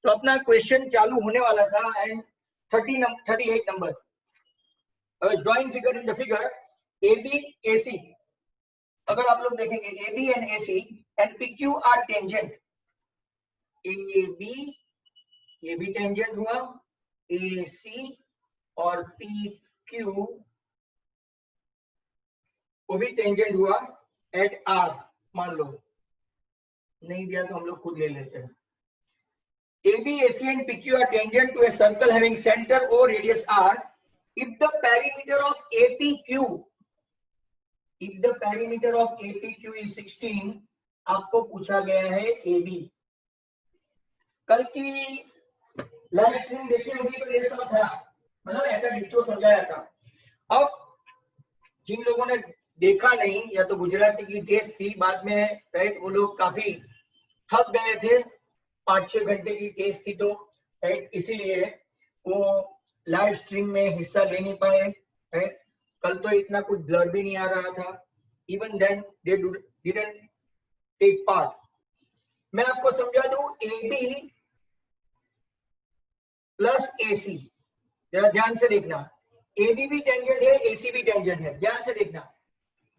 तो अपना क्वेश्चन चालू होने वाला था and 38 number drawing figure in the figure AB AC। अगर आप लोग देखेंगे AB and AC and PQ are tangent. AB ये भी टेंजेंट हुआ, AC और PQ वो भी टेंजेंट हुआ एट R। मान लो नहीं दिया तो हम लोग खुद ले लेते हैं। AB, AC and PQ are tangent to a circle having center or radius R if the perimeter of APQ is 16। आपको पूछा गया है AB। कल की लाइव स्ट्रीम देखी होगी तो ये सब था, मतलब ऐसा डिट्टो समझाया था। अब जिन लोगों ने देखा नहीं या तो गुजराती की टेस्ट थी बाद में, राइट, वो लोग काफी थक गए थे, 5-6 घंटे की टेस्ट थी तो, राइट, इसीलिए वो लाइव स्ट्रीम में हिस्सा ले नहीं पाए, राइट। कल तो इतना कुछ ब्लर भी नहीं आ रहा था, even then they didn't take part. मैं आपको समझा दूं, AB प्लस AC, जरा ध्यान से देखना, AB भी टेंजेंट है, AC भी टेंजेंट है, ध्यान से देखना।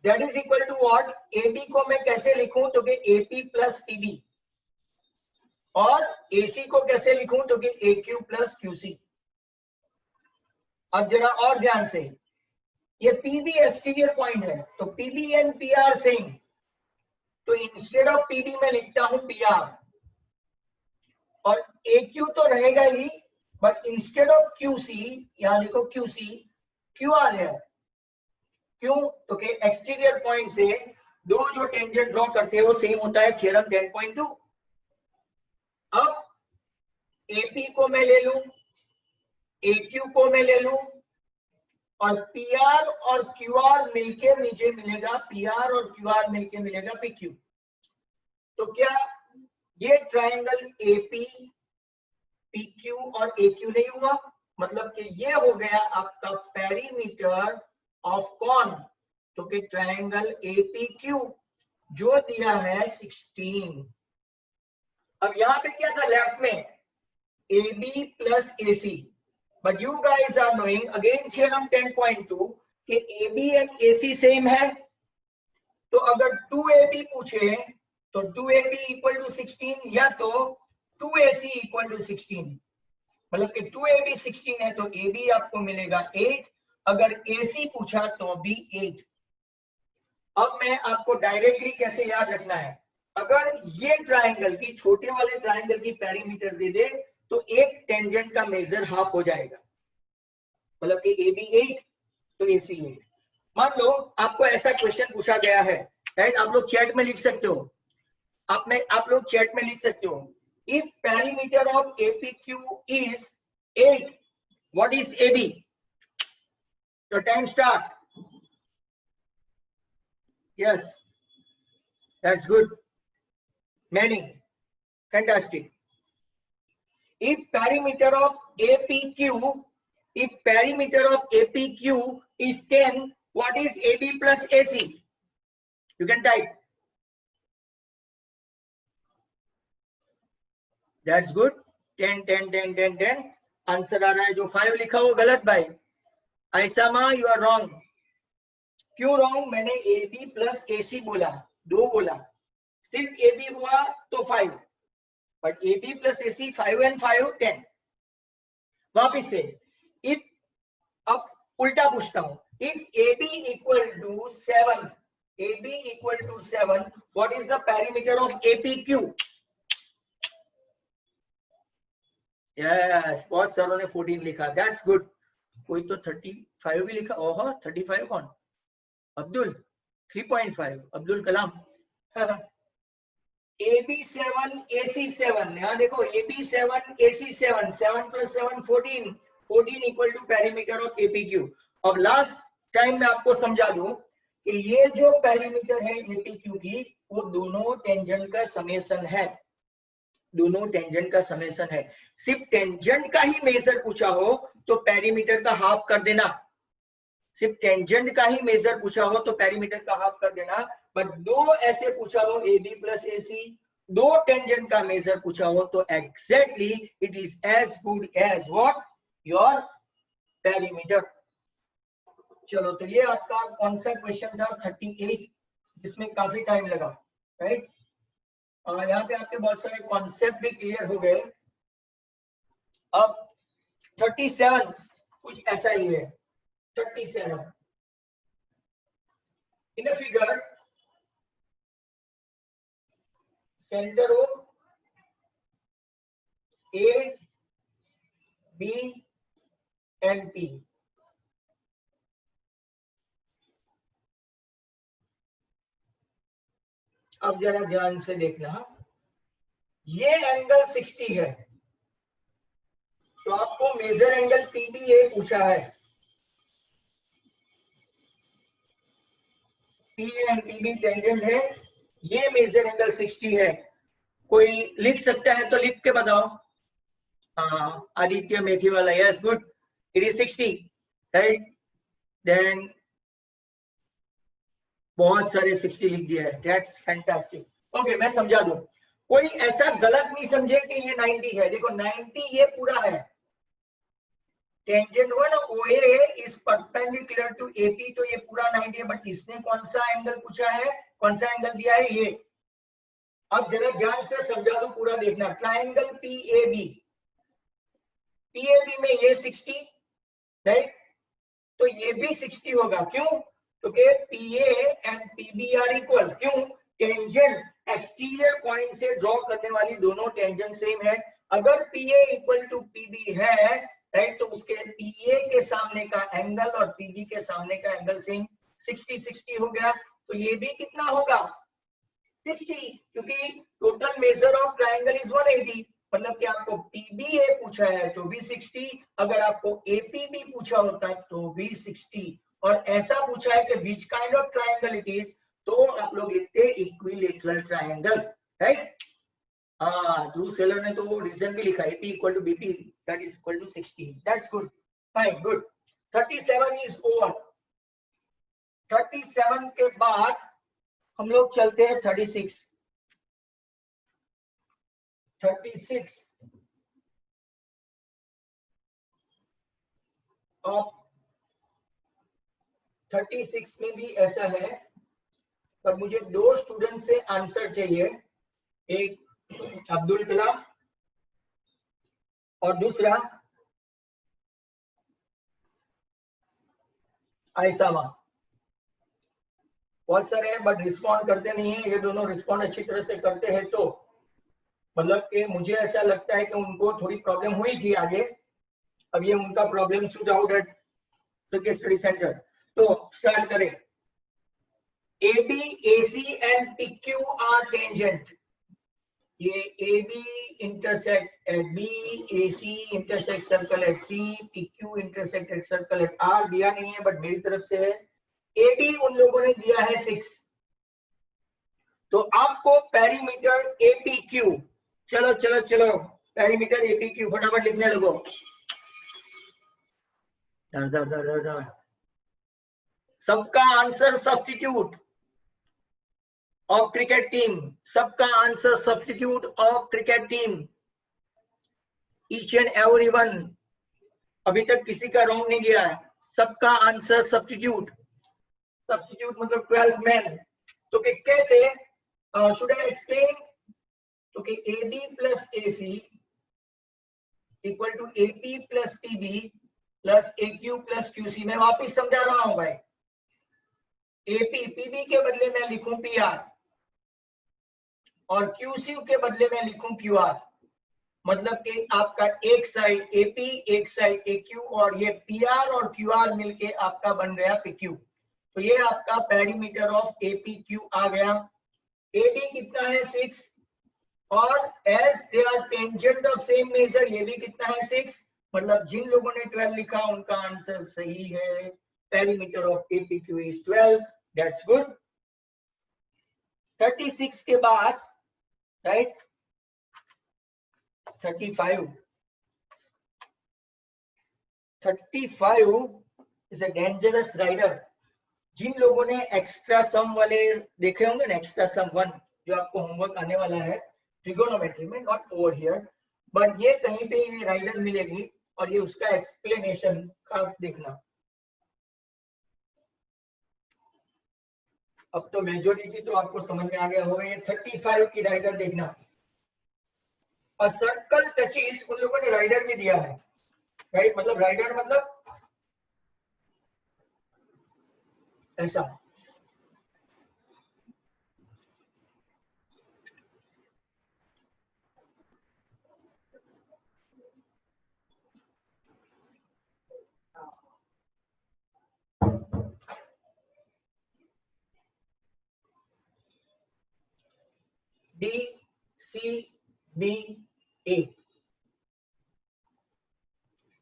That is equal to what? AB को मैं कैसे लिखूं तो कि AP प्लस PB, और AC को कैसे लिखूं तो कि AQ प्लस QC। अब जरा और ध्यान से, ये PB एक्सटीरियर पॉइंट है तो PB एंड PR सेम, तो इंस्टेड ऑफ PB मैं लिखता हूं PR, और AQ तो रहेगा ही, बट इंस्टेड ऑफ QC यहां लिखो QC, QR है। क्यों? तो कि एक्सटीरियर पॉइंट से दो जो टेंजेंट ड्रॉ करते हैं वो सेम होता है, थ्योरम 10.2। अब AP को मैं ले लूं, AQ को मैं ले लूं, और PR और QR मिलके नीचे मिलेगा PR और QR मिलके मिलेगा PQ। तो क्या ये ट्रायंगल AP PQ और AQ नहीं हुआ? मतलब कि ये हो गया आपका पेरीमीटर ऑफ कौन? तो कि ट्रायंगल APQ जो दिया है 16। अब यहां पे क्या था लेफ्ट में? AB plus AC, but you guys are knowing again theorem 10.2 कि AB एंड AC सेम है, तो अगर 2AB पूछे तो 2AB इक्वल टू 16 या तो 2AC इक्वल टू 16, मतलब कि 2AB 16 है तो AB आपको मिलेगा 8, अगर AC पूछा तो भी 8। अब मैं आपको डायरेक्टली कैसे याद रखना है, अगर ये ट्रायंगल की, छोटे वाले ट्रायंगल की पेरीमीटर दे दे तो एक टेंजेंट का मेजर हाफ हो जाएगा, मतलब कि AB 8 तो AC 8। मान लो आपको ऐसा क्वेश्चन पूछा गया है, राइट, आप लोग चैट में लिख सकते हो, आप लोग चैट में लिख सकते हो, if perimeter of APQ is 8, what is AB? तो time start. Yes, that's good, many, fantastic. If perimeter of APQ is 10, what is AB plus AC? You can type. That's good. 10, 10, 10, 10, 10. Answer आ रहा है, जो 5 लिखा वो गलत भाई। ऐसामा you are wrong. क्यों wrong? मैंने AB प्लस AC बोला, 2 बोला, सिर्फ AB हुआ तो 5, but AB plus AC 5 and 5 10। वापिस से, इफ, अब उल्टा पूछता हूं, if AB equal to 7, what is the perimeter of APQ? Yes, बहुत सारों ने 14 लिखा, दैट्स गुड। कोई तो 35 भी लिखा। ओहो, 35 कौन? अब्दुल। 3.5 अब्दुल कलाम। AB7 AC7, यहाँ देखो AB7 AC7, 7 plus 7 14, 14 equal to perimeter of APQ। अब लास्ट टाइम मैं आपको समझा दूं कि ये जो पेरीमीटर है APQ की, वो दोनों टेंजेंट का समेशन है, दोनों टेंजेंट का समेशन है। सिर्फ टेंजेंट का ही मेजर पूछा हो तो पेरीमीटर का हाफ कर देना, सिर्फ टेंजेंट का ही मेजर पूछा हो तो पेरीमीटर का हाफ कर देना, बट दो ऐसे पूछा हो AB प्लस AC दो टेंजेंट का मेजर पूछा हो तो exactly it is as good as what your perimeter. चलो तो ये आपका कौन सा क्वेश्चन था 38 जिसमें काफी टाइम लगा, राइट। और यहाँ पे आपके बहुत सारे कॉन्सेप्ट भी क्लियर हो गए। अब 37 कुछ ऐसा ही है। 37 in a figure centre of A, B and P। अब जरा ध्यान से देखना, ये एंगल 60 है तो आपको मेजर एंगल PBA पूछा है। PA एंड PB टेंजेंट है, ये मेजर एंगल 60 है। कोई लिख सकता है तो लिख के बताओ। हाँ आदित्य मेथी वाला, yes good, it is 60, right. Then बहुत सारे 60 लिख दिया है, दैट्स फैंटास्टिक। ओके मैं समझा दूं, कोई ऐसा गलत नहीं समझे कि ये 90 है। देखो 90 ये पूरा है, टेंजेंट हुआ ना OA is perpendicular to AP, तो ये पूरा 90 है। बट इसने कौन सा एंगल पूछा है, कौन सा एंगल दिया है ये। अब जरा ध्यान से समझा दूं, पूरा देखना। ट्राइंगल PAB में ये 60, राइट, तो ये भी 60 होगा। क्यों? क्योंकि PA and PB are equal. क्यों? टेंजेंट एक्सटीरियर पॉइंट से ड्रॉ करने वाली दोनों टेंजेंट सेम है। अगर PA इक्वल टू PB है, राइट, तो उसके PA के सामने का एंगल और PB के सामने का एंगल सेम। 60 हो गया, तो ये भी कितना होगा 60, क्योंकि total measure of triangle is 180। मतलब कि आपको PBA पूछा है तो भी 60, अगर आपको APB पूछा होता तो भी 60, और ऐसा पूछा है कि which kind of triangle it is, तो आप लोग लिखते इक्विलेटरल ट्राइंगल, राइट। हाँ ध्रुव सेलर ने तो वो रीजन भी लिखा, AP equal to BP that is equal to 60, that's good, fine, good. 37 is over. 37 के बाद हम लोग चलते हैं 36। 36 में भी ऐसा है, पर मुझे दो स्टूडेंट से आंसर चाहिए, एक अब्दुल कलाम और दूसरा आयसामा। बहुत सारे हैं बट रिस्पॉन्ड करते नहीं है। ये दोनों रिस्पॉन्ड अच्छी तरह से करते हैं तो मतलब कि मुझे ऐसा लगता है कि उनको थोड़ी प्रॉब्लम हुई थी आगे, अब ये उनका problem suit out at cricket study centre. तो स्टार्ट करें। AB, AC and PQ are tangent। ये AB intersect at B, AC intersect circle at C, PQ intersect at circle at R। दिया नहीं है बट मेरी तरफ से है। AB उन लोगों ने दिया है 6, तो आपको पेरीमीटर APQ, चलो चलो चलो पेरीमीटर APQ फटाफट लिखने लगो। धर धर धर धर धर, सबका answer substitute of cricket team, सबका answer substitute of cricket team, each and every one. अभी तक किसी का रॉन्ग नहीं गया है, सबका आंसर सब्स्टिट्यूट। सब्स्टिट्यूट मतलब 12 मैन। तो कि कैसे, शुड आई एक्सप्लेन? तो कि AB plus AC equal to AP plus PB plus AQ plus QC। मैं वापिस समझा रहा हूं भाई। AP PB के बदले में लिखूं PR और QC के बदले में लिखूं QR। मतलब कि आपका एक साइड AP एक साइड AQ और ये PR और QR मिलके आपका बन गया PQ। तो ये आपका पेरीमीटर ऑफ APQ आ गया। AB कितना है 6, और as they are tangent of same measure, ये भी कितना है 6। मतलब जिन लोगों ने 12 लिखा उनका आंसर सही है। Perimeter of APQ is 12, that's good. 36 के बाद, right, 35 is a dangerous rider. जिन लोगों ने एक्स्ट्रा सम वाले देखे होंगे ना, एक्स्ट्रा सम 1 जो आपको होमवर्क आने वाला है, ट्रिगोनोमेट्री में, नॉट ओवर हियर, बट ये कहीं पे ये राइडर मिलेगी और ये उसका एक्सप्लेनेशन खास देखना। अब तो मेजोरिटी तो आपको समझ में आ गया होगा। ये 35 की राइडर देखना। और सर्कल टचेस उन लोगों ने राइडर भी दिया है, राइट? मतलब राइडर मतलब ऐसा। D C B A,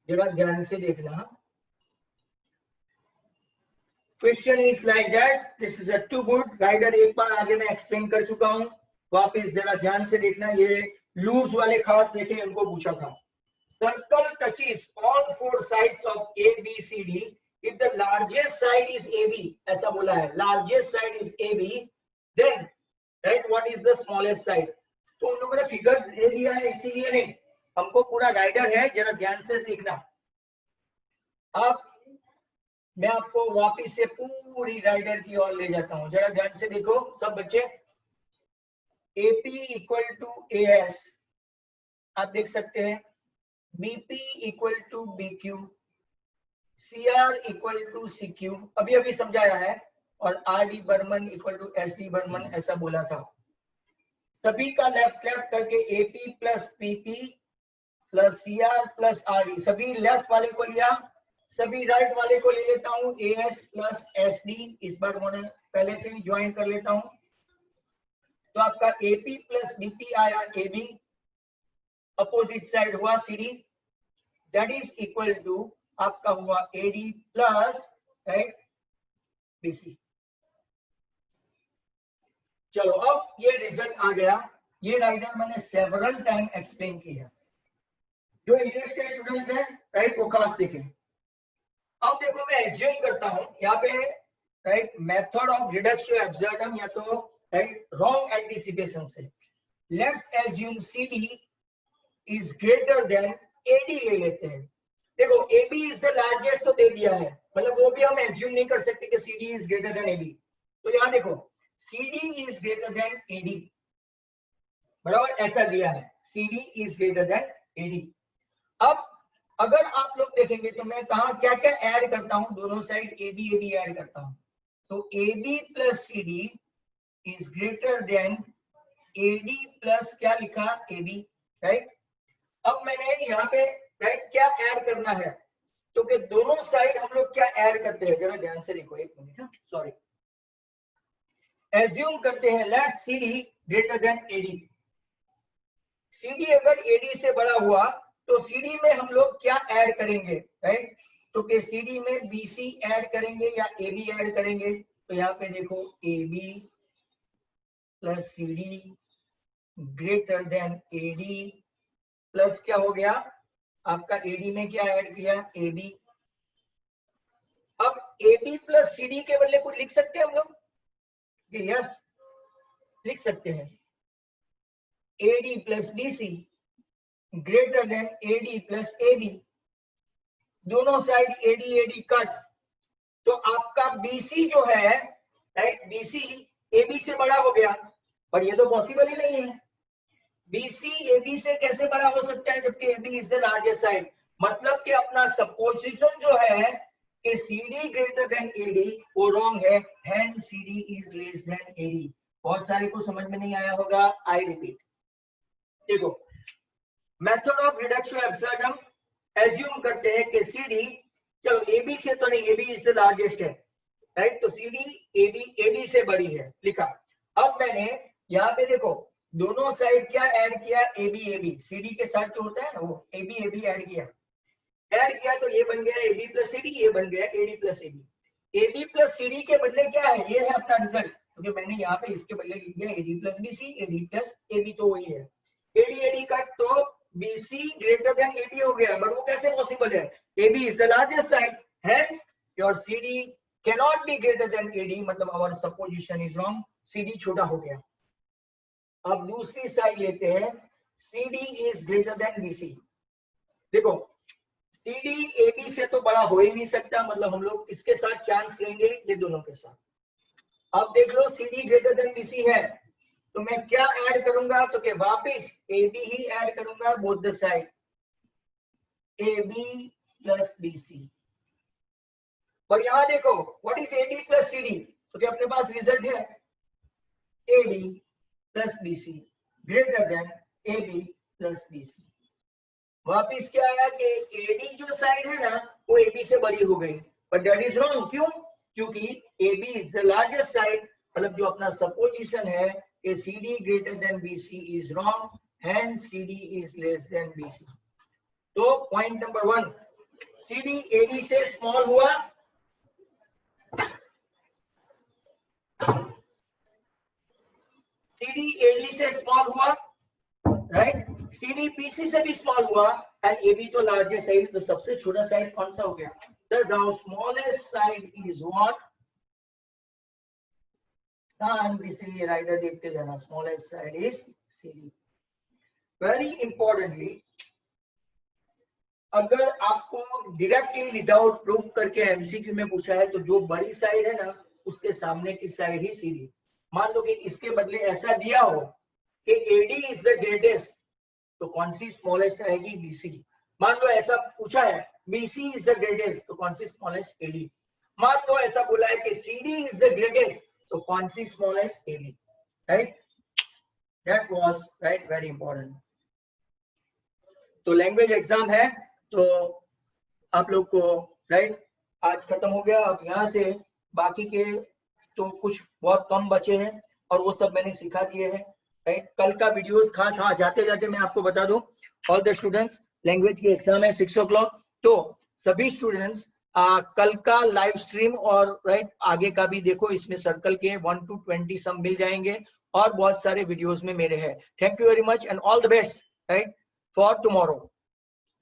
जरा ध्यान से देखना। Question is like that, this is a too good rider. एक बार आगे मैं एक्सप्लेन कर चुका हूं, वापस जरा ध्यान से देखना। ये लूज वाले खास देखें, इनको पूछा था। Circle touches all four sides of A B C D if the largest side is A B, ऐसा बोला है, largest side is A B, then right what is the smallest side. तो उन लोगों ने फिगर दे दिया है, इसीलिए नहीं, हमको पूरा राइडर है, जरा ध्यान से देखना। अब मैं आपको वापिस से पूरी राइडर की ओर ले जाता हूं, जरा ध्यान से देखो सब बच्चे। एपी इक्वल टू एएस आप देख सकते हैं, BP equal to BQ, CR equal to CQ, अभी अभी समझाया है, और आर डी बर्मन इक्वल टू एस डी बर्मन, ऐसा बोला था। सभी का लेफ्ट लेफ्ट करके AP plus PP plus CR plus RD, सभी लेफ्ट वाले को लिया, सभी राइट वाले को ले लेता हूं, एएस प्लस एसडी, इस बार मैंने पहले से ही ज्वाइन कर लेता हूं। तो आपका एपी प्लस बीपी आया एबी, अपोजिट साइड हुआ CD, that is equal to आपका हुआ एडी प्लस राइट बीसी। चलो अब ये रिजल्ट आ गया। ये राइडर मैंने सेवरल टाइम एक्सप्लेन किया, जो इंटरेस्टेड स्टूडेंट्स हैं राइट वो खास देखें। अब देखो मैं एज्यूम करता हूं यहाँ पे right method of reduction absurdum या तो राइट रॉन्ग एंटीसिपेशन से, let's assume CD is greater than AD ले लेते हैं। देखो एबी इज द लार्जेस्ट तो दे दिया है, मतलब वो भी हम एज्यूम नहीं कर सकते कि CD is greater than AB. तो यहाँ देखो CD is greater than AD, बराबर ऐसा दिया है, CD is greater than AD. अब अगर आप लोग देखेंगे तो मैं कहा क्या क्या ऐड करता हूं, दोनों साइड ए बी ऐड करता हूं, तो A B plus C D is greater than A D plus क्या लिखा ए बी, राइट। अब मैंने यहाँ पे राइट क्या ऐड करना है, तो कि दोनों साइड हम लोग क्या ऐड करते हैं, जरा ध्यान से देखो, एक मिनट, सॉरी। एज्यूम करते हैं let C D greater than A D, C D अगर ए डी से बड़ा हुआ तो सीडी में हम लोग क्या ऐड करेंगे, राइट। तो के सीडी में बीसी ऐड करेंगे या एबी ऐड करेंगे, तो यहाँ पे देखो AB plus CD greater than AD plus क्या हो गया आपका एडी में क्या ऐड किया एबी। अब एबी प्लस सीडी के बदले कुछ लिख सकते हैं हम लोग, यस लिख सकते हैं, AD plus BC greater than AD plus AB, दोनों साइड एडी एडी कट, तो आपका बीसी जो है राइट बीसी एबी से बड़ा हो गया, और ये तो पॉसिबल ही नहीं है, बीसी एबी से कैसे बड़ा हो सकता है जबकि AB is the largest side. मतलब कि अपना सपोजिशन जो है कि सीडी ग्रेटर देन एडी वो रॉन्ग है, hand CD is less than AD. बहुत सारे को समझ में नहीं आया होगा, आई रिपीट। देखो method of reduction absurdum, assume करते हैं कि सीडी, चलो एबी से तो नहीं, एबी इज द लार्जेस्ट है, राइट, तो सीडी एबी एडी से बड़ी है लिखा। अब मैंने यहाँ पे देखो दोनों साइड क्या ऐड किया, एबी एबी, सीडी के साथ जो होता है ना वो एबी एबी ऐड किया तो ये बन गया एबी प्लस सीडी, ये बन गया AD plus AB. AB plus CD के बदले क्या है, ये है अपना रिजल्ट, क्योंकि मैंने यहाँ पे इसके बदले लिख दिया AD plus BC, AD plus AB, तो वही है एडी एडी कट, तो BC greater than AB हो गया, बट वो कैसे पॉसिबल है, AB is the largest side, hence your CD cannot be greater than AD, मतलब our supposition is wrong, CD छोटा हो गया। अब दूसरी साइड लेते हैं, CD is greater then BC। देखो CD AB से तो बड़ा हो ही नहीं सकता, मतलब हम लोग किसके साथ चांस लेंगे, ये दोनों के साथ। अब देख लो CD ग्रेटर देन BC है, तो मैं क्या ऐड करूंगा, तो क्या वापिस AB ही ऐड करूंगा both the side, AB plus BC। पर यहां देखो what is AD plus CD, तो क्या अपने पास रिजल्ट है AD plus BC greater than AB plus BC। वापिस क्या आया कि AD जो साइड है ना वो AB से बड़ी हो गई, बट दैट इज रॉन्ग। क्यों? क्योंकि AB is the largest side, मतलब जो अपना सपोजिशन है कि CD greater than BC is wrong, hence CD is less then BC। तो पॉइंट नंबर 1, CD AD से स्मॉल हुआ, CD AD से स्मॉल हुआ, राइट, CD BC से भी स्मॉल हुआ, एंड AB तो लार्जेस्ट साइड, तो सबसे छोटा साइड कौन सा हो गया? Thus our smallest side is what? इसलिए राइटर देखते जाना, smallest side is CD। Very importantly, अगर आपको डायरेक्टली विदाउट प्रूफ करके एमसीक्यू में पूछा है, तो जो बड़ी साइड है ना उसके सामने की साइड ही CD। मान लो कि इसके बदले ऐसा दिया हो कि AD इज द ग्रेटेस्ट, तो कौन सी स्मॉलेस्ट रहेगी? BC। मान लो ऐसा पूछा है BC इज द ग्रेटेस्ट, तो कौन सी स्मॉलेस्ट? AD। मान लो ऐसा बोला है कि CD इज द ग्रेटेस्ट, तो कौन सी smallest? AB। Right, that was right, very important. तो लैंग्वेज एग्जाम है, तो आप लोग को राइट आज खत्म हो गया। अब यहाँ से बाकी के तो कुछ बहुत कम बचे हैं और वो सब मैंने सिखा दिए हैं, राइट। कल का वीडियोस खास, हाँ जाते जाते मैं आपको बता दूं, ऑल द स्टूडेंट्स लैंग्वेज की एग्जाम है 6 o'clock, तो सभी स्टूडेंट्स कल का लाइव स्ट्रीम और राइट आगे का भी देखो, इसमें सर्कल के 1 to 20 सब मिल जाएंगे और बहुत सारे वीडियोस में मेरे हैं। Thank you very much and all the best right for tomorrow.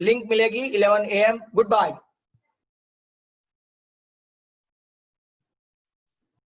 Link मिलेगी 11 AM। Good bye.